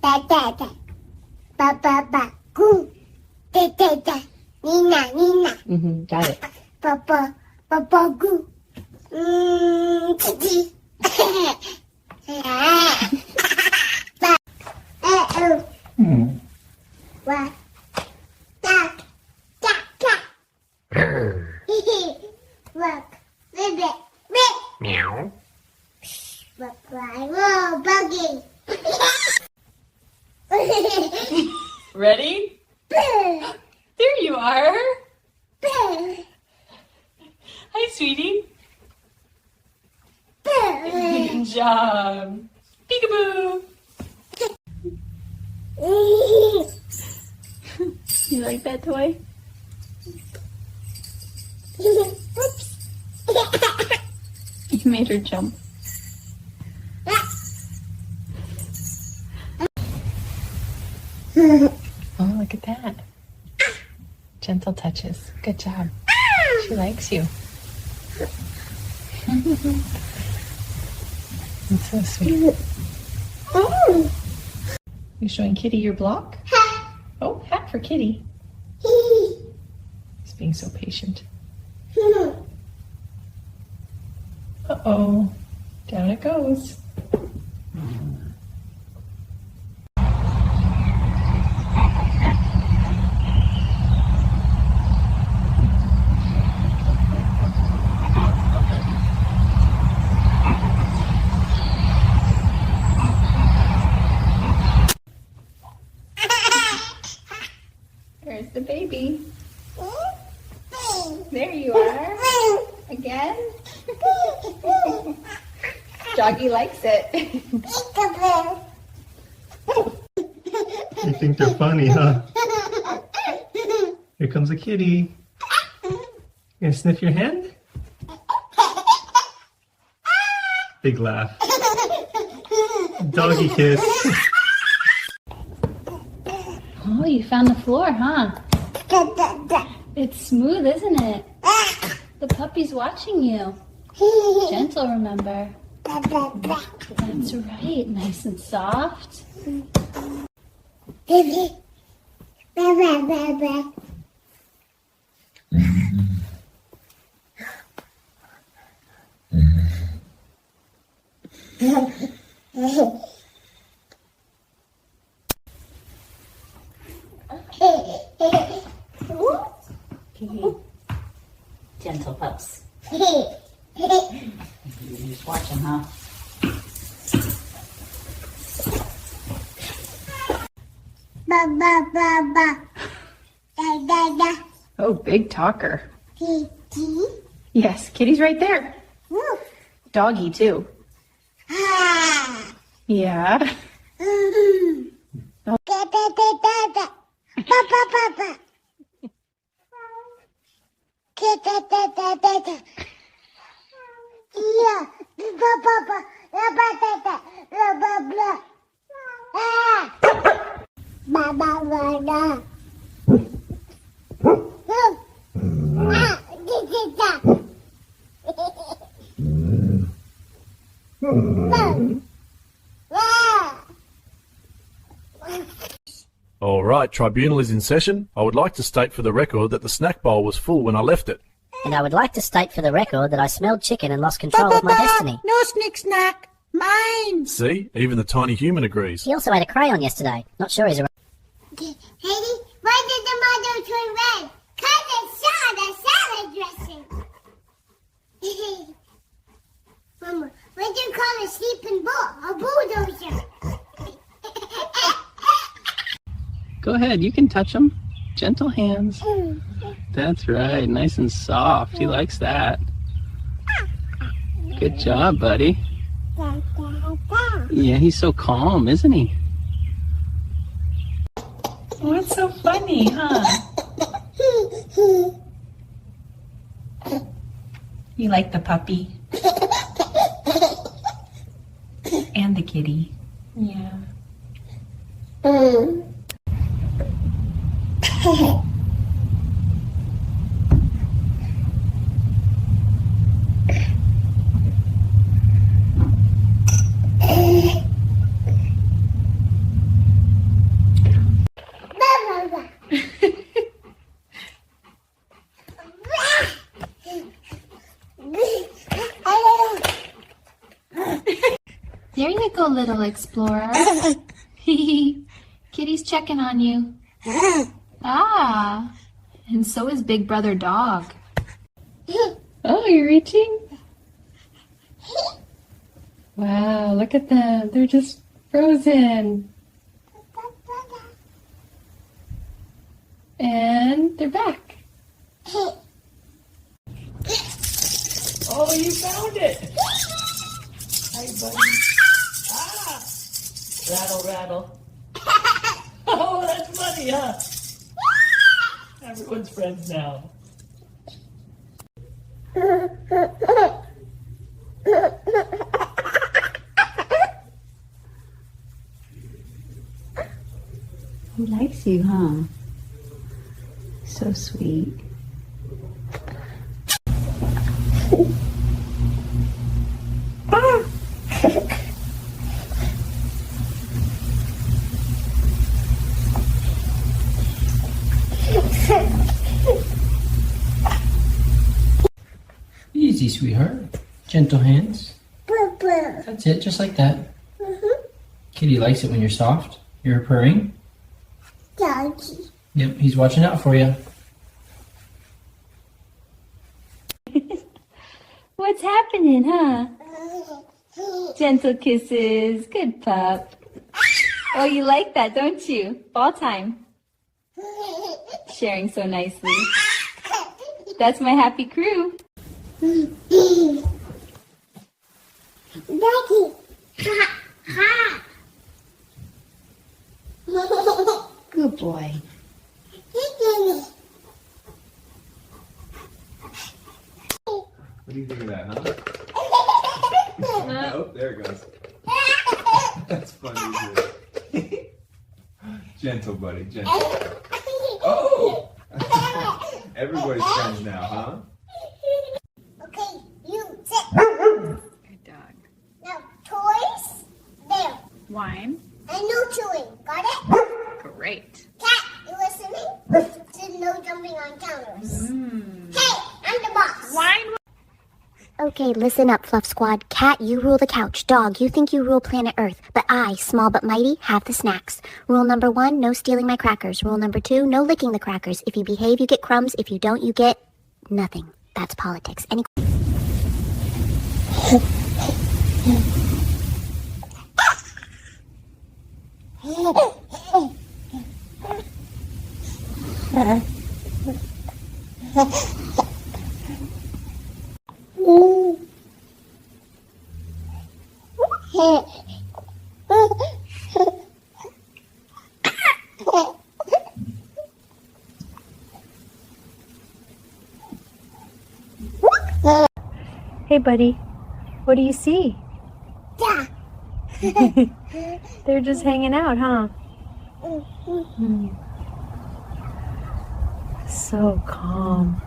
Da da da. Ba ba ba. Goo. Da da da. Nina Nina. Got it. Ba ba ba ba goo. Kitty. Ba. Oh. Wa. Da da da. Look. Ribbit. Rip. Meow. Whoa, buggy. Ready? There you are. Hi, sweetie. Good job. Peekaboo. You like that toy? Oops. You made her jump. Oh, look at that. Gentle touches. Good job. She likes you. That's so sweet. You showing Kitty your block? Oh, hat for Kitty. He's being so patient. Uh-oh. Down it goes. There's the baby. There you are. Again? Doggy likes it. You think they're funny, huh? Here comes a kitty. You gonna sniff your hand? Big laugh. Doggy kiss. Oh, you found the floor, huh? It's smooth, isn't it? The puppy's watching you. Gentle, remember? That's right. Nice and soft. Gentle pups. You just watch them, huh? Ba ba ba ba. Da da da. Oh, big talker. Kitty. Yes, Kitty's right there. Woof. Doggy, too. Ah. Yeah. Da da da da da. Ba ba ba ba. Da da da da da da. Yeah. Ba ba ba. La ba da da. La ba bla. Ah. Ba ba ba da. Ah. Da da da. All right, tribunal is in session. I would like to state for the record that the snack bowl was full when I left it. And I would like to state for the record that I smelled chicken and lost control of my destiny. No snick snack. Mine. See, even the tiny human agrees. He also ate a crayon yesterday. Not sure he's a... Katie, why did the mother turn red? 'Cause it saw the salad dressing. Mama, what do you call a sleeping bull? A bulldozer. Go ahead, you can touch him. Gentle hands. That's right, nice and soft. He likes that. Good job, buddy. Yeah, he's so calm, isn't he? Oh, it's so funny, huh? You like the puppy? And the kitty. Yeah. Hello, little explorer. Kitty's checking on you. Ah, and so is Big Brother Dog. Oh, you're reaching? Wow, look at them. They're just frozen. And they're back. Oh, you found it! Hi, buddy. Ah! Rattle, rattle. Oh, that's funny, huh? Everyone's friends now. He likes you, huh? So sweet. Easy, sweetheart. Gentle hands. Boo boo. That's it, just like that. Kitty likes it when you're soft. You're purring. Doggy. Yep, he's watching out for you. What's happening, huh? Gentle kisses. Good pup. Oh, you like that, don't you? Ball time. Sharing so nicely. That's my happy crew. Daddy. Ha ha. Good boy. What do you think of that, huh? Oh, there it goes. That's funny, dude. Gentle, buddy, gentle. Oh! Everybody's friends now, huh? Okay, you sit. Good dog. Now, toys, there. Wine. And no chewing. Got it? Great. Cat, you listening? Said no jumping on counters. Hey, I'm the boss. Wine. Okay, listen up, Fluff Squad. Cat, you rule the couch. Dog, you think you rule planet Earth. But I, small but mighty, have the snacks. Rule number 1, no stealing my crackers. Rule number 2, no licking the crackers. If you behave, you get crumbs. If you don't, you get nothing. That's politics. Any Hey, buddy. What do you see? Yeah. They're just hanging out, huh? So calm.